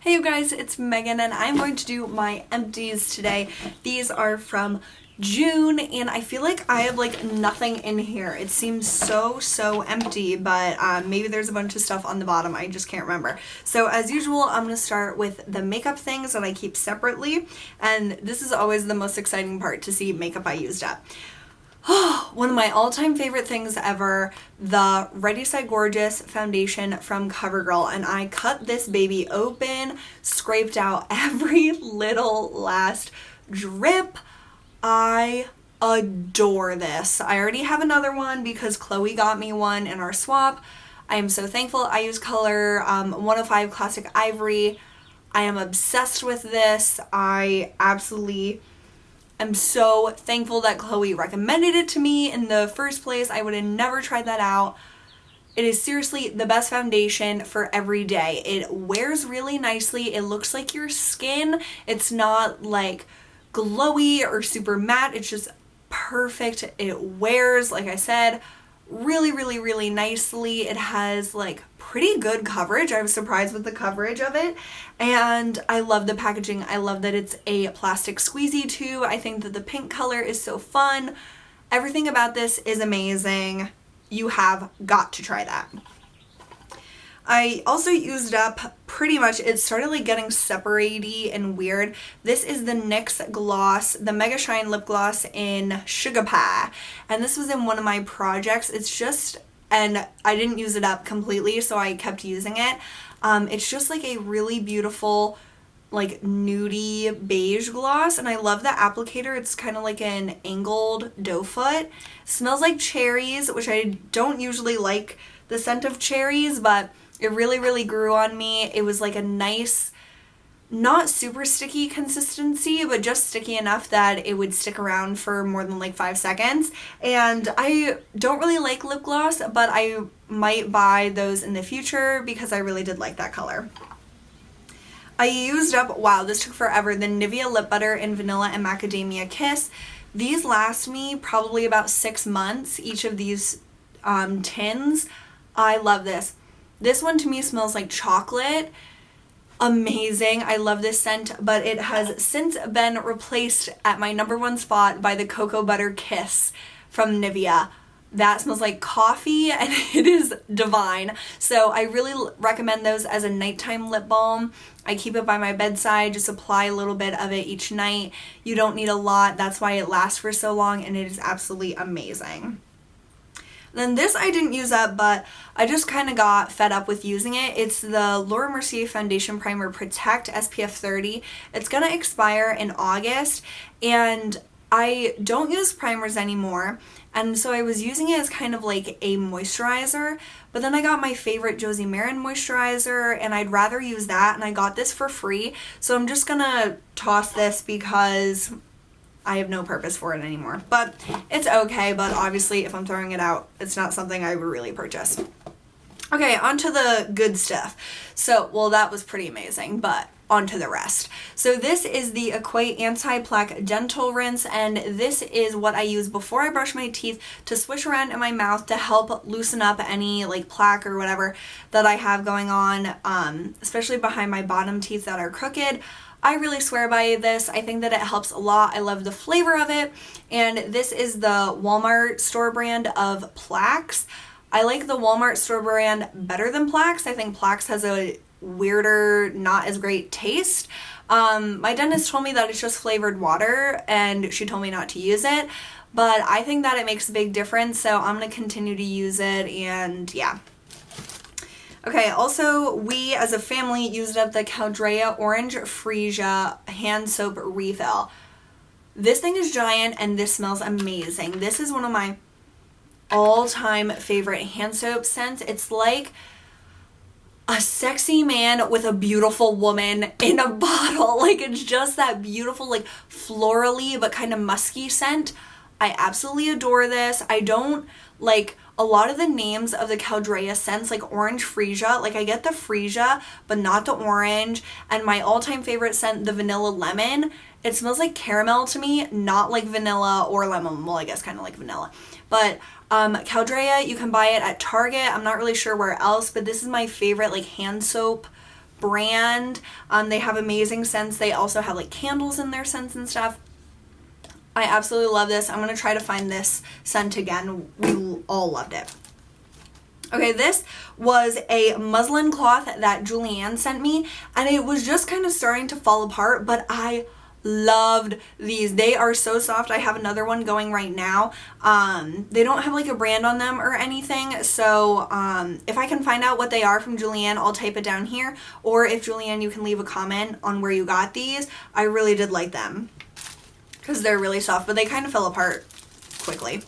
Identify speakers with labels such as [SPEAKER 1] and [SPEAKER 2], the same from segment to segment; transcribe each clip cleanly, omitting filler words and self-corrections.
[SPEAKER 1] Hey you guys, it's Megan and I'm going to do my empties today. These are from June and I feel like I have like nothing in here. It seems so empty, but maybe there's a bunch of stuff on the bottom. I just can't remember. So as usual, I'm going to start with the makeup things that I keep separately, and this is always the most exciting part, to see makeup I used up. One of my all-time favorite things ever, the Ready Set Gorgeous foundation from CoverGirl, and I cut this baby open, scraped out every little last drip. I adore this. I already have another one because Chloe got me one in our swap. I am so thankful. I use color 105 Classic Ivory. I am obsessed with this. I'm so thankful that Chloe recommended it to me in the first place. I would have never tried that out. It is seriously the best foundation for every day. It wears really nicely. It looks like your skin. It's not like glowy or super matte. It's just perfect. It wears, like I said, really nicely. It has like pretty good coverage. I was surprised with the coverage of it, and I love the packaging. I love that it's a plastic squeezy tube. I think that the pink color is so fun. Everything about this is amazing. You have got to try that. I also used up pretty much, it started like getting separaty and weird. This is the NYX gloss, the Mega Shine lip gloss in Sugar Pie, and this was in one of my projects. It's just, and I didn't use it up completely, so I kept using it. It's just like a really beautiful like nudie beige gloss, and I love the applicator. It's kind of like an angled doe foot. Smells like cherries, which I don't usually like the scent of cherries, but it really grew on me. It was like a nice, not super sticky consistency, but just sticky enough that it would stick around for more than like 5 seconds. And I don't really like lip gloss, but I might buy those in the future because I really did like that color. I used up, wow, this took forever, the Nivea lip butter in Vanilla and Macadamia Kiss. These last me probably about 6 months, each of these tins. I love this. This one to me smells like chocolate. Amazing. I love this scent, but it has since been replaced at my #1 spot by the Cocoa Butter Kiss from Nivea. That smells like coffee and it is divine. So I really recommend those as a nighttime lip balm. I keep it by my bedside, just apply a little bit of it each night. You don't need a lot. That's why it lasts for so long, and it is absolutely amazing. Then this I didn't use up, but I just kind of got fed up with using it. It's the Laura Mercier Foundation Primer Protect SPF 30. It's gonna expire in August, and I don't use primers anymore, and so I was using it as kind of like a moisturizer, but then I got my favorite Josie Maran moisturizer, and I'd rather use that, and I got this for free, so I'm just gonna toss this because I have no purpose for it anymore. But it's okay, but obviously if I'm throwing it out, it's not something I would really purchase. Okay, on to the good stuff. So, well, that was pretty amazing, but on to the rest. So this is the Equate Anti-Plaque Dental Rinse, and this is what I use before I brush my teeth to swish around in my mouth to help loosen up any like plaque or whatever that I have going on, especially behind my bottom teeth that are crooked. I really swear by this. I think that it helps a lot. I love the flavor of it, and this is the Walmart store brand of Plaques. I like the Walmart store brand better than Plaques. I think Plaques has a weirder, not as great taste. My dentist told me that it's just flavored water, and she told me not to use it, but I think that it makes a big difference, so I'm going to continue to use it, and yeah. Okay, also, we as a family used up the Caldrea Orange Freesia hand soap refill. This thing is giant and this smells amazing. This is one of my all-time favorite hand soap scents. It's like a sexy man with a beautiful woman in a bottle. Like, it's just that beautiful, like, florally but kind of musky scent. I absolutely adore this. I don't like a lot of the names of the Caldrea scents, like Orange Freesia. Like, I get the Freesia, but not the orange. And my all-time favorite scent, the Vanilla Lemon. It smells like caramel to me, not like vanilla or lemon. Well, I guess kind of like vanilla. But Caldrea, you can buy it at Target. I'm not really sure where else, but this is my favorite like hand soap brand. They have amazing scents. They also have like candles in their scents and stuff. I absolutely love this. I'm going to try to find this scent again. We all loved it. Okay, this was a muslin cloth that Julianne sent me, and it was just kind of starting to fall apart, but I loved these. They are so soft. I have another one going right now. They don't have like a brand on them or anything, so if I can find out what they are from Julianne, I'll type it down here, or if Julianne, you can leave a comment on where you got these. I really did like them because they're really soft, but they kind of fell apart quickly.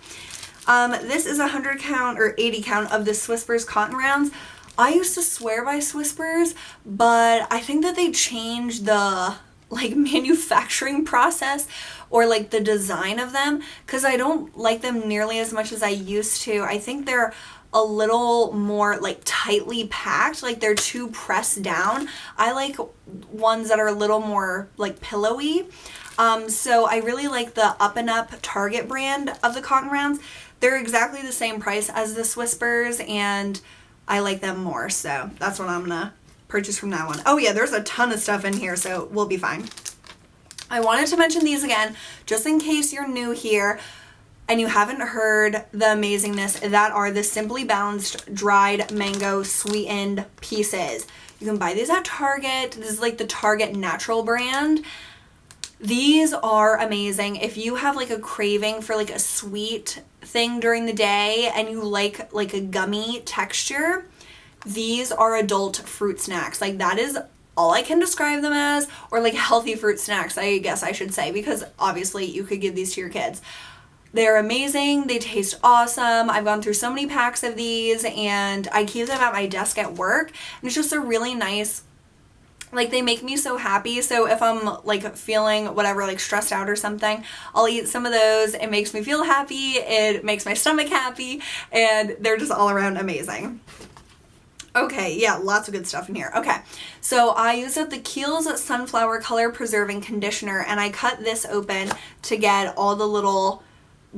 [SPEAKER 1] This is 100 count or 80 count of the Swispers cotton rounds. I used to swear by Swispers, but I think that they changed the like manufacturing process or like the design of them, because I don't like them nearly as much as I used to. I think they're a little more like tightly packed, like they're too pressed down. I like ones that are a little more like pillowy. So I really like the Up and Up Target brand of the cotton rounds. They're exactly the same price as the Swispers, and I like them more, so that's what I'm gonna purchase from now on. Oh yeah, there's a ton of stuff in here, so we'll be fine. I wanted to mention these again, just in case you're new here and you haven't heard the amazingness that are the Simply Balanced dried mango sweetened pieces. You can buy these at Target. This is like the Target Natural brand. These are amazing. If you have like a craving for like a sweet thing during the day and you like a gummy texture, these are adult fruit snacks. Like that is all I can describe them as, or like healthy fruit snacks, I guess I should say, because obviously you could give these to your kids. They're amazing. They taste awesome. I've gone through so many packs of these and I keep them at my desk at work, and it's just a really nice, like they make me so happy. So if I'm like feeling whatever, like stressed out or something, I'll eat some of those. It makes me feel happy. It makes my stomach happy, and they're just all around amazing. Okay, yeah, lots of good stuff in here. Okay, so I used up the Kiehl's Sunflower Color Preserving Conditioner, and I cut this open to get all the little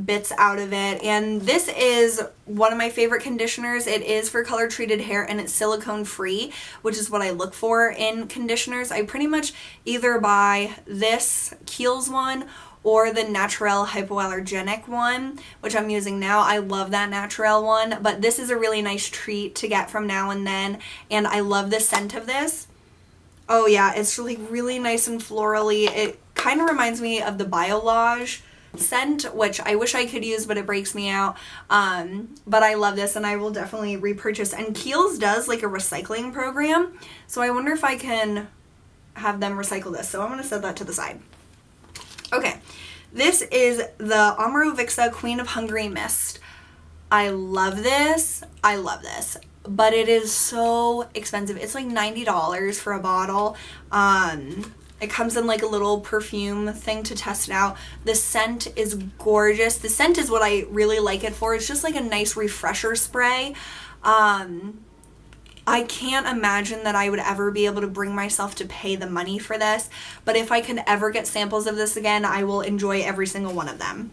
[SPEAKER 1] bits out of it, and this is one of my favorite conditioners. It is for color treated hair and it's silicone free, which is what I look for in conditioners. I pretty much either buy this Kiehl's one or the Naturel Hypoallergenic one, which I'm using now. I love that Naturel one, but this is a really nice treat to get from now and then, and I love the scent of this. Oh yeah, it's really nice and florally. It kind of reminds me of the Biolage scent, which I wish I could use, but it breaks me out. But I love this, and I will definitely repurchase. And Kiehl's does like a recycling program, so I wonder if I can have them recycle this. So I'm going to set that to the side. Okay, this is the Amaro Vixa Queen of Hungary Mist. I love this. I love this. But it is so expensive. It's like $90 for a bottle. It comes in like a little perfume thing to test it out. The scent is gorgeous. The scent is what I really like it for. It's just like a nice refresher spray. I can't imagine that I would ever be able to bring myself to pay the money for this, but if I can ever get samples of this again, I will enjoy every single one of them.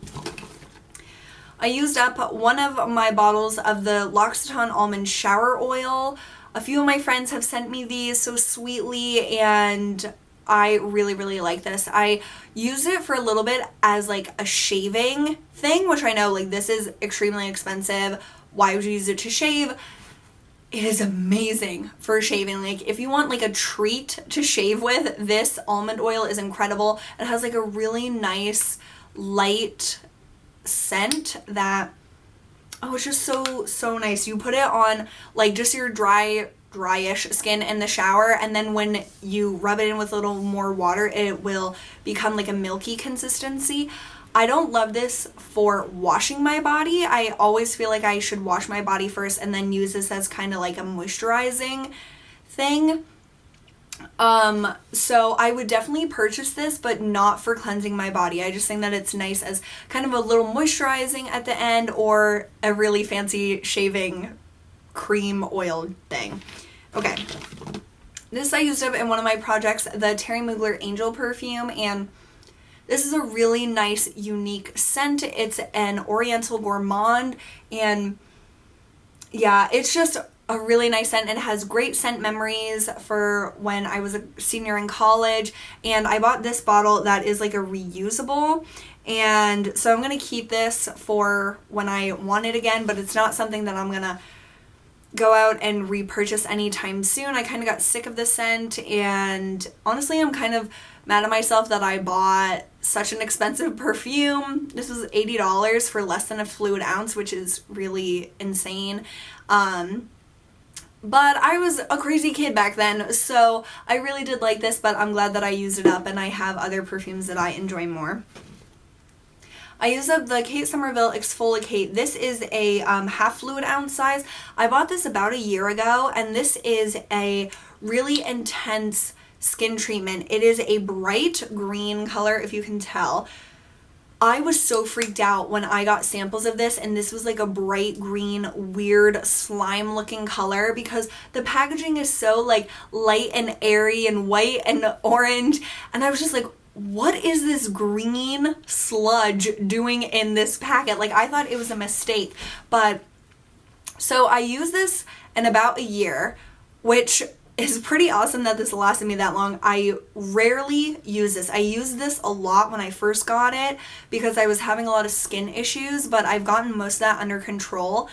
[SPEAKER 1] I used up one of my bottles of the L'Occitane Almond Shower Oil. A few of my friends have sent me these so sweetly, and I really like this. I use it for a little bit as like a shaving thing, which I know like this is extremely expensive. Why would you use it to shave? It is amazing for shaving. Like if you want like a treat to shave with, this almond oil is incredible. It has like a really nice light scent that, oh, it's just so nice. You put it on like just your dryish skin in the shower, and then when you rub it in with a little more water, it will become like a milky consistency. I don't love this for washing my body. I always feel like I should wash my body first and then use this as kind of like a moisturizing thing. So I would definitely purchase this, but not for cleansing my body. I just think that it's nice as kind of a little moisturizing at the end, or a really fancy shaving cream oil thing. Okay. This I used up in one of my projects, the Terry Mugler Angel perfume, and this is a really nice, unique scent. It's an Oriental Gourmand, and yeah, it's just a really nice scent. It has great scent memories for when I was a senior in college, and I bought this bottle that is like a reusable, and so I'm gonna keep this for when I want it again, but it's not something that I'm gonna go out and repurchase anytime soon. I kind of got sick of the scent, and honestly I'm kind of mad at myself that I bought such an expensive perfume. This was $80 for less than a fluid ounce, which is really insane. But I was a crazy kid back then, so I really did like this, but I'm glad that I used it up, and I have other perfumes that I enjoy more. I used up the Kate Somerville Exfoliate. This is a half fluid ounce size. I bought this about a year ago, and this is a really intense skin treatment. It is a bright green color, if you can tell. I was so freaked out when I got samples of this, and this was like a bright green, weird slime looking color, because the packaging is so like light and airy and white and orange, and I was just like, what is this green sludge doing in this packet? Like, I thought it was a mistake. But so I used this in about a year, which is pretty awesome that this lasted me that long. I rarely use this. I used this a lot when I first got it because I was having a lot of skin issues, but I've gotten most of that under control.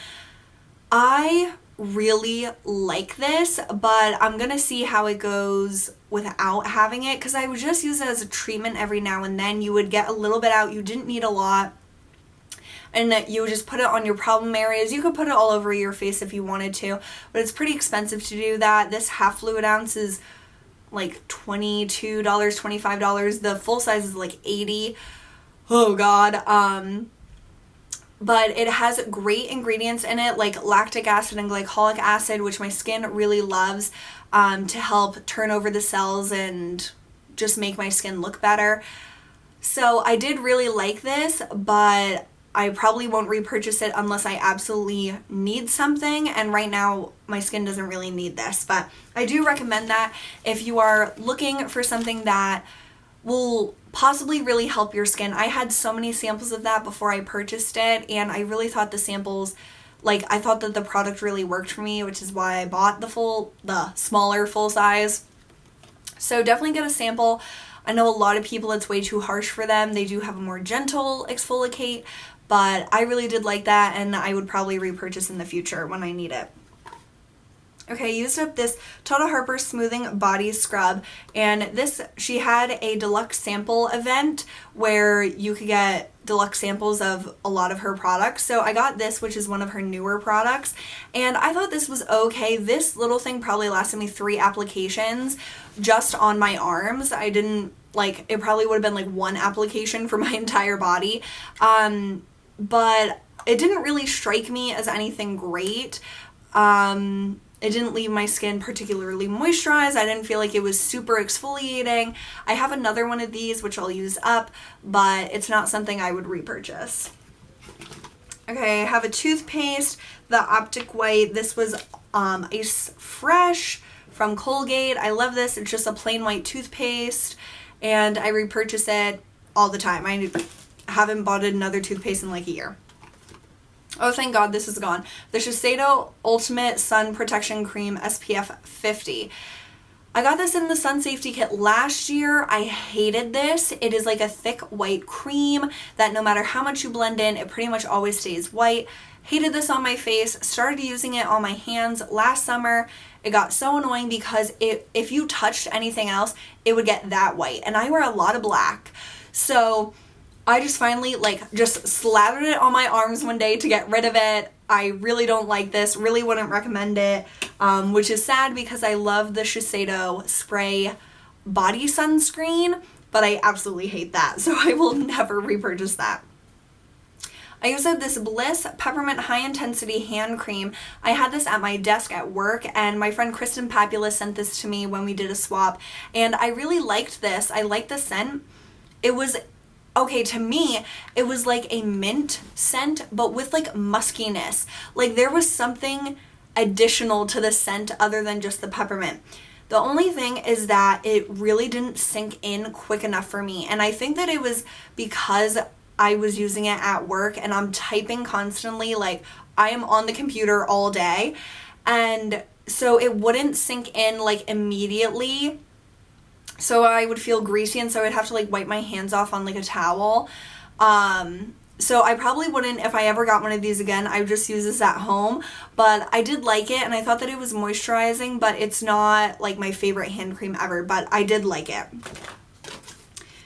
[SPEAKER 1] I really like this, but I'm gonna see how it goes without having it, because I would just use it as a treatment every now and then. You would get a little bit out, you didn't need a lot, and you would just put it on your problem areas. You could put it all over your face if you wanted to, but it's pretty expensive to do that. This half fluid ounce is like $22, $25. The full size is like $80. Oh god. But it has great ingredients in it, like lactic acid and glycolic acid, which my skin really loves, to help turn over the cells and just make my skin look better. So I did really like this, but I probably won't repurchase it unless I absolutely need something, and right now my skin doesn't really need this. But I do recommend that if you are looking for something that will possibly really help your skin. I had so many samples of that before I purchased it, and I really thought the samples, like, I thought that the product really worked for me, which is why I bought the smaller full size. So definitely get a sample. I know a lot of people it's way too harsh for them. They do have a more gentle exfoliate, but I really did like that, and I would probably repurchase in the future when I need it. Okay, I used up this Tata Harper Smoothing Body Scrub, and this, she had a deluxe sample event where you could get deluxe samples of a lot of her products. So I got this, which is one of her newer products, and I thought this was okay. This little thing probably lasted me 3 applications just on my arms. I didn't, like, it probably would have been like 1 application for my entire body, but it didn't really strike me as anything great. It didn't leave my skin particularly moisturized. I didn't feel like it was super exfoliating. I have another one of these, which I'll use up, but it's not something I would repurchase. Okay, I have a toothpaste, the Optic White. This was Ice Fresh from Colgate. I love this. It's just a plain white toothpaste, and I repurchase it all the time. I haven't bought another toothpaste in like a year. Oh, thank God this is gone. The Shiseido Ultimate Sun Protection Cream SPF 50. I got this in the sun safety kit last year. I hated this. It is like a thick white cream that no matter how much you blend in, it pretty much always stays white. Hated this on my face. Started using it on my hands last summer. It got so annoying because if you touched anything else, it would get that white. And I wear a lot of black. So I just finally just slathered it on my arms one day to get rid of it. I really don't like this, really wouldn't recommend it, which is sad because I love the Shiseido spray body sunscreen, but I absolutely hate that, so I will never repurchase that. I used this Bliss Peppermint High Intensity Hand Cream. I had this at my desk at work, and my friend Kristen Papula sent this to me when we did a swap, and I really liked this. I liked the scent. It was okay, to me, it was like a mint scent, but with like muskiness. Like there was something additional to the scent other than just the peppermint. The only thing is that it really didn't sink in quick enough for me. And I think that it was because I was using it at work and I'm typing constantly, like I am on the computer all day. and so it wouldn't sink in like immediately. So I would feel greasy, and so I'd have to like wipe my hands off on like a towel. So I probably wouldn't, if I ever got one of these again, I would just use this at home. But I did like it, and I thought that it was moisturizing, but it's not like my favorite hand cream ever, but I did like it.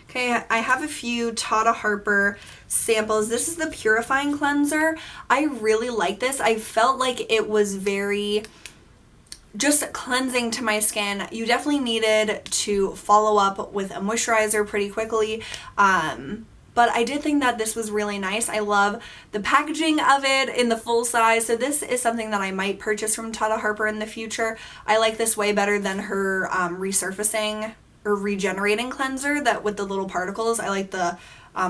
[SPEAKER 1] Okay, I have a few Tata Harper samples. This is the Purifying Cleanser. I really like this. I felt like it was very just cleansing to my skin. You definitely needed to follow up with a moisturizer pretty quickly. But I did think that this was really nice. I love the packaging of it in the full size. So this is something that I might purchase from Tata Harper in the future. I like this way better than her resurfacing or regenerating cleanser that with the little particles. I like the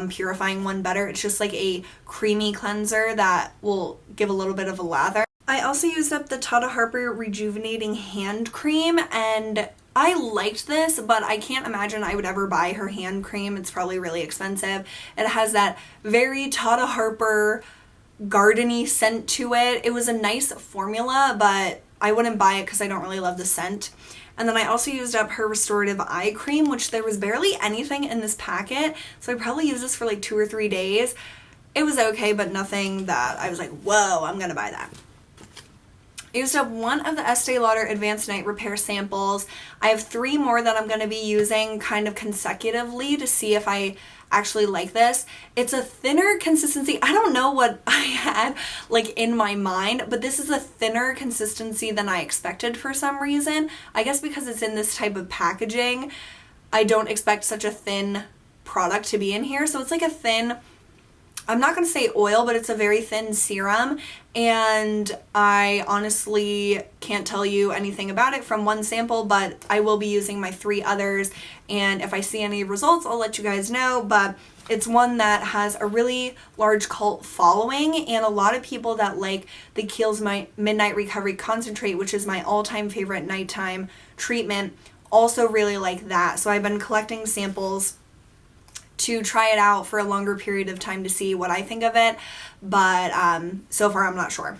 [SPEAKER 1] purifying one better. It's just like a creamy cleanser that will give a little bit of a lather. I also used up the Tata Harper Rejuvenating Hand Cream, and I liked this, but I can't imagine I would ever buy her hand cream. It's probably really expensive. It has that very Tata Harper gardeny scent to it. It was a nice formula, but I wouldn't buy it because I don't really love the scent. And then I also used up her Restorative Eye Cream, which there was barely anything in this packet, so I probably used this for like 2 or 3 days. It was okay, but nothing that I was like, whoa, I'm gonna buy that. I used up one of the Estee Lauder Advanced Night Repair samples. I have 3 more that I'm going to be using kind of consecutively to see if I actually like this. It's a thinner consistency. I don't know what I had like in my mind, but this is a thinner consistency than I expected for some reason. I guess because it's in this type of packaging, I don't expect such a thin product to be in here. So it's like a thin, I'm not going to say oil, but it's a very thin serum, and I honestly can't tell you anything about it from one sample, but I will be using my 3 others, and if I see any results, I'll let you guys know. But it's one that has a really large cult following, and a lot of people that like the Kiehl's Midnight Recovery Concentrate, which is my all-time favorite nighttime treatment, also really like that. So I've been collecting samples to try it out for a longer period of time to see what I think of it, but so far I'm not sure.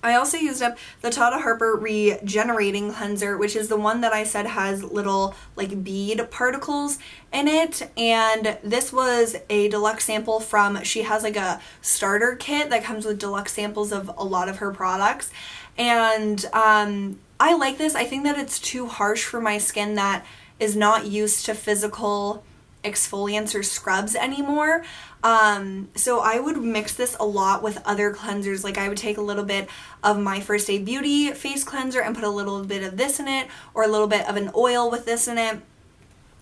[SPEAKER 1] I also used up the Tata Harper Regenerating Cleanser, which is the one that I said has little like bead particles in it, and this was a deluxe sample from, she has like a starter kit that comes with deluxe samples of a lot of her products, and I like this. I think that it's too harsh for my skin that is not used to physical exfoliants or scrubs anymore. So I would mix this a lot with other cleansers. Like I would take a little bit of my First Aid Beauty face cleanser and put a little bit of this in it, or a little bit of an oil with this in it.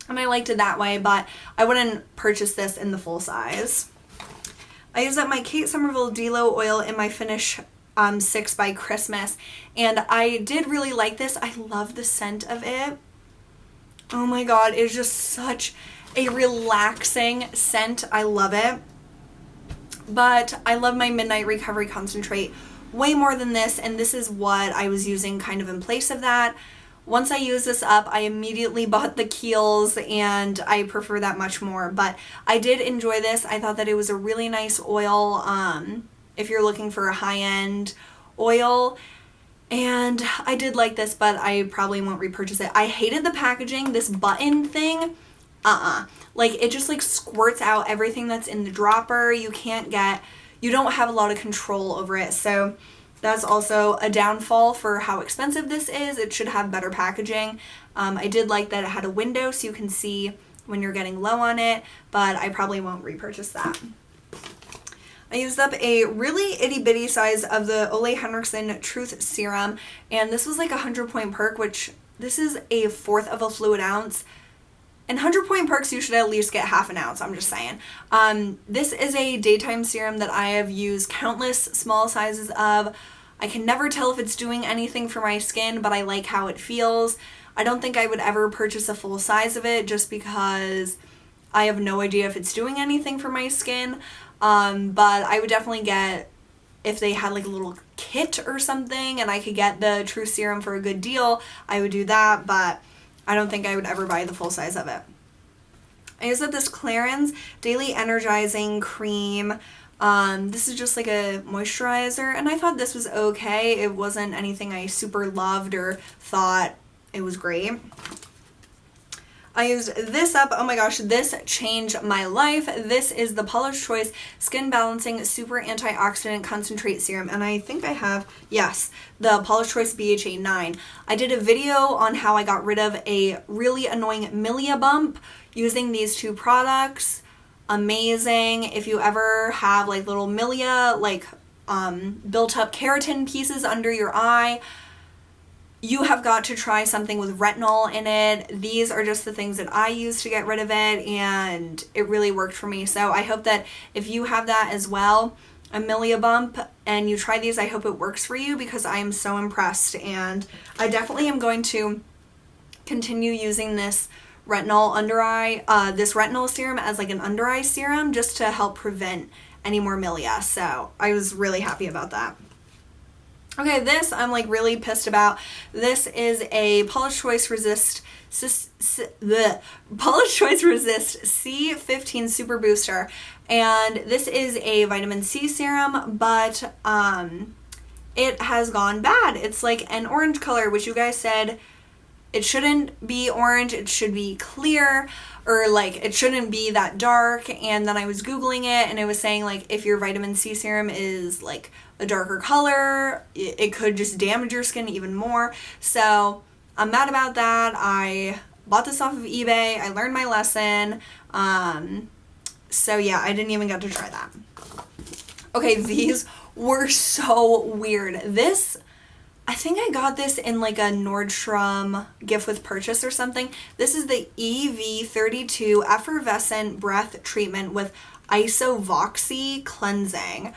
[SPEAKER 1] And I liked it that way, but I wouldn't purchase this in the full size. I used up my Kate Somerville Delo oil in my Finish 6 by Christmas, and I did really like this. I love the scent of it. Oh my god, it's just such a relaxing scent. I love it. But I love my Midnight Recovery Concentrate way more than this, and this is what I was using kind of in place of that. Once I used this up, I immediately bought the Kiehl's, and I prefer that much more. But I did enjoy this. I thought that it was a really nice oil if you're looking for a high-end oil. And I did like this, but I probably won't repurchase it. I hated the packaging. This button thing, like it just like squirts out everything that's in the dropper. You don't have a lot of control over it. So that's also a downfall for how expensive this is. It should have better packaging. I did like that it had a window so you can see when you're getting low on it, but I probably won't repurchase that. I used up a really itty bitty size of the Ole Henriksen Truth Serum, and this was like 100 point perk, which this is a 1/4 of a fluid ounce. And 100 point perks, you should at least get 1/2 ounce, I'm just saying. This is a daytime serum that I have used countless small sizes of. I can never tell if it's doing anything for my skin, but I like how it feels. I don't think I would ever purchase a full size of it just because I have no idea if it's doing anything for my skin. But I would definitely get, if they had like a little kit or something and I could get the Truth Serum for a good deal, I would do that, but I don't think I would ever buy the full size of it. I used up this Clarins Daily Energizing Cream. This is just like a moisturizer, and I thought this was okay. It wasn't anything I super loved or thought it was great. I used this up. Oh my gosh, this changed my life. This is the Paula's Choice Skin Balancing Super Antioxidant Concentrate Serum. And I think I have, yes, the Paula's Choice BHA 9. I did a video on how I got rid of a really annoying milia bump using these two products. Amazing. If you ever have like little milia, like built up keratin pieces under your eye, you have got to try something with retinol in it. These are just the things that I use to get rid of it, and it really worked for me. So I hope that if you have that as well, a milia bump, and you try these, I hope it works for you, because I am so impressed. And I definitely am going to continue using this retinol under eye, this retinol serum as like an under eye serum, just to help prevent any more milia. So I was really happy about that. Okay, this I'm like really pissed about. This is a Paula's Choice Resist Paula's Choice Resist C15 Super Booster, and this is a vitamin C serum, but it has gone bad. It's like an orange color, which you guys said it shouldn't be orange, it should be clear, or like it shouldn't be that dark. And then I was Googling it, and it was saying like if your vitamin C serum is like a darker color, it could just damage your skin even more. So I'm mad about that. I bought this off of eBay. I learned my lesson. So yeah, I didn't even get to try that. Okay, these were so weird. This, I think I got this in like a Nordstrom gift with purchase or something. This is the EV32 Effervescent Breath Treatment with Isovoxy Cleansing.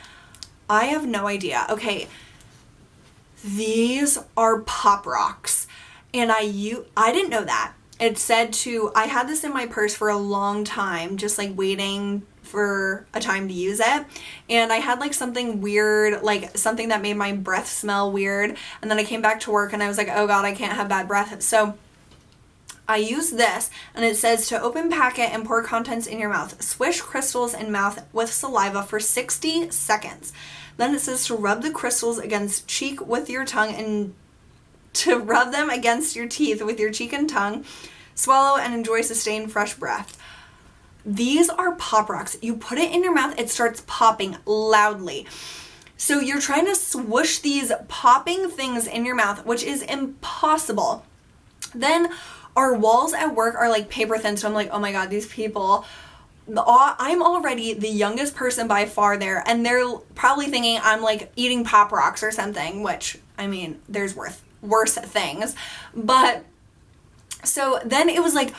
[SPEAKER 1] I have no idea. Okay, these are Pop Rocks, and I didn't know that. It said I had this in my purse for a long time, just like waiting for a time to use it, and I had like something weird, like something that made my breath smell weird, and then I came back to work and I was like, oh god, I can't have bad breath. So I use this, and it says to open packet and pour contents in your mouth. Swish crystals in mouth with saliva for 60 seconds. Then it says to rub the crystals against cheek with your tongue, and to rub them against your teeth with your cheek and tongue. Swallow and enjoy sustained fresh breath. These are Pop Rocks. You put it in your mouth, it starts popping loudly. So you're trying to swoosh these popping things in your mouth, which is impossible. Then our walls at work are like paper thin, so I'm like, oh my god, these people, I'm already the youngest person by far there, and they're probably thinking I'm like eating Pop Rocks or something, which, I mean, there's worse things. But so then it was like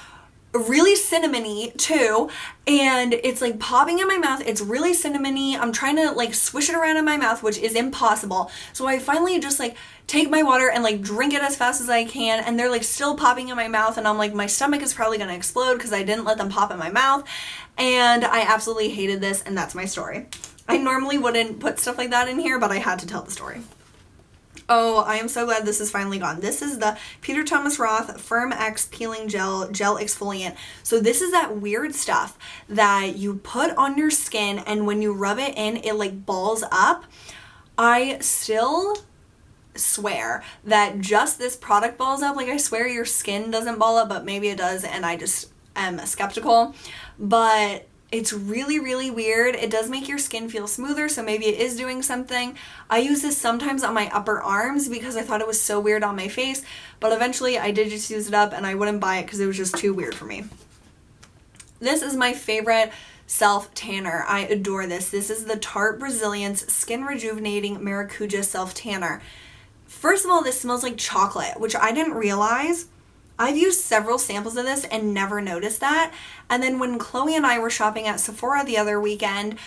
[SPEAKER 1] really cinnamony too, and it's like popping in my mouth. It's really cinnamony. I'm trying to like swish it around in my mouth, which is impossible. So I finally just like take my water and like drink it as fast as I can, and they're like still popping in my mouth, and I'm like, my stomach is probably gonna explode because I didn't let them pop in my mouth. And I absolutely hated this, and that's my story. I normally wouldn't put stuff like that in here, but I had to tell the story. Oh, I am so glad this is finally gone. This is the Peter Thomas Roth Firm X Peeling Gel Exfoliant. So this is that weird stuff that you put on your skin, and when you rub it in, it like balls up. I still swear that just this product balls up. Like, I swear your skin doesn't ball up, but maybe it does, and I just am skeptical. But it's really, really weird. It does make your skin feel smoother, so maybe it is doing something. I use this sometimes on my upper arms because I thought it was so weird on my face, but eventually I did just use it up, and I wouldn't buy it because it was just too weird for me. This is my favorite self tanner. I adore this. This is the Tarte Brazilians Skin Rejuvenating Maracuja Self Tanner. First of all, this smells like chocolate, which I didn't realize. I've used several samples of this and never noticed that. And then when Chloe and I were shopping at Sephora the other weekend,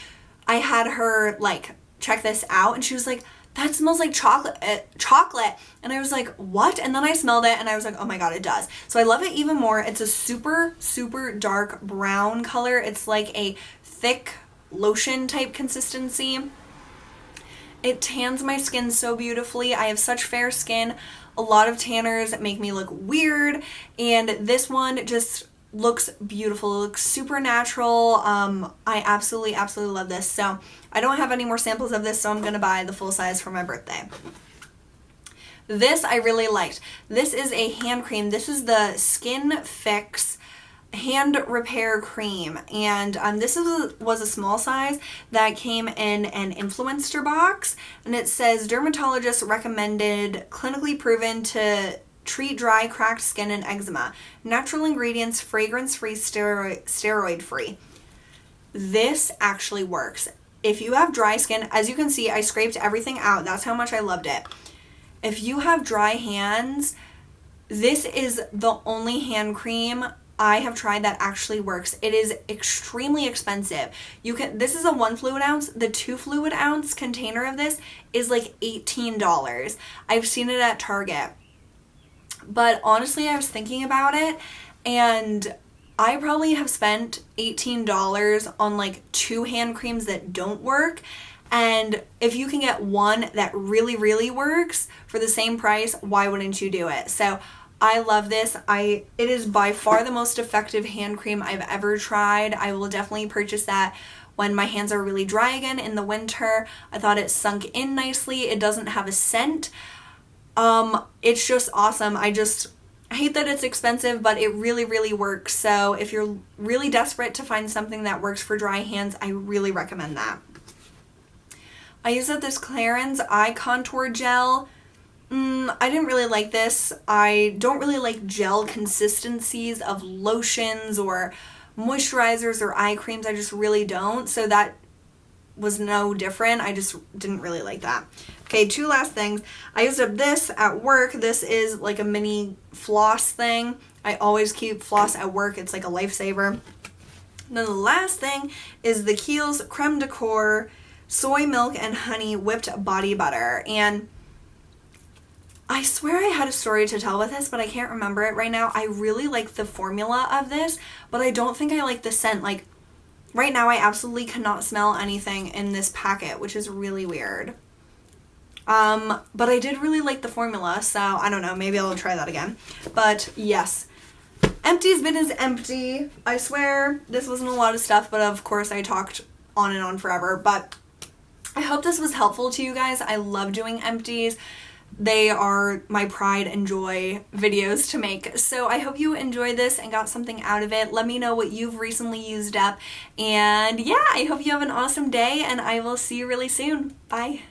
[SPEAKER 1] I had her like check this out, and she was like, that smells like chocolate. And I was like, what? And then I smelled it, and I was like, oh my god, it does. So I love it even more. It's a super, super dark brown color. It's like a thick lotion type consistency. It tans my skin so beautifully. I have such fair skin. A lot of tanners make me look weird, and this one just looks beautiful. It looks super natural. I absolutely love this. So I don't have any more samples of this, so I'm gonna buy the full size for my birthday. This I really liked. This is a hand cream. This is the Skin Fix hand repair cream, and this was a small size that came in an influencer box, and it says dermatologist recommended, clinically proven to treat dry, cracked skin and eczema. Natural ingredients, fragrance-free, steroid-free. This actually works. If you have dry skin, as you can see, I scraped everything out. That's how much I loved it. If you have dry hands, this is the only hand cream I have tried that actually works. It is extremely expensive. This is a 1 fluid ounce. The 2 fluid ounce container of this is like $18. I've seen it at Target. But honestly, I was thinking about it, and I probably have spent $18 on like 2 hand creams that don't work. And if you can get one that really works for the same price, why wouldn't you do it? So I love this. It is by far the most effective hand cream I've ever tried. I will definitely purchase that when my hands are really dry again in the winter. I thought it sunk in nicely. It doesn't have a scent. It's just awesome. I hate that it's expensive, but it really works. So if you're really desperate to find something that works for dry hands, I really recommend that. I used this Clarins Eye Contour Gel. I didn't really like this. I don't really like gel consistencies of lotions or moisturizers or eye creams. I just really don't. So that was no different. I just didn't really like that. Okay, 2 last things. I used up this at work. This is like a mini floss thing. I always keep floss at work. It's like a lifesaver. And then the last thing is the Kiehl's Creme de Corps Soy Milk and Honey Whipped Body Butter. And I swear I had a story to tell with this, but I can't remember it right now. I really like the formula of this, but I don't think I like the scent. Like, right now I absolutely cannot smell anything in this packet, which is really weird. But I did really like the formula, so I don't know, maybe I'll try that again. But yes, Empties bin is empty. I swear this wasn't a lot of stuff, but of course I talked on and on forever. But I hope this was helpful to you guys. I love doing empties. They are my pride and joy videos to make. So I hope you enjoyed this and got something out of it. Let me know what you've recently used up. And yeah, I hope you have an awesome day, and I will see you really soon. Bye.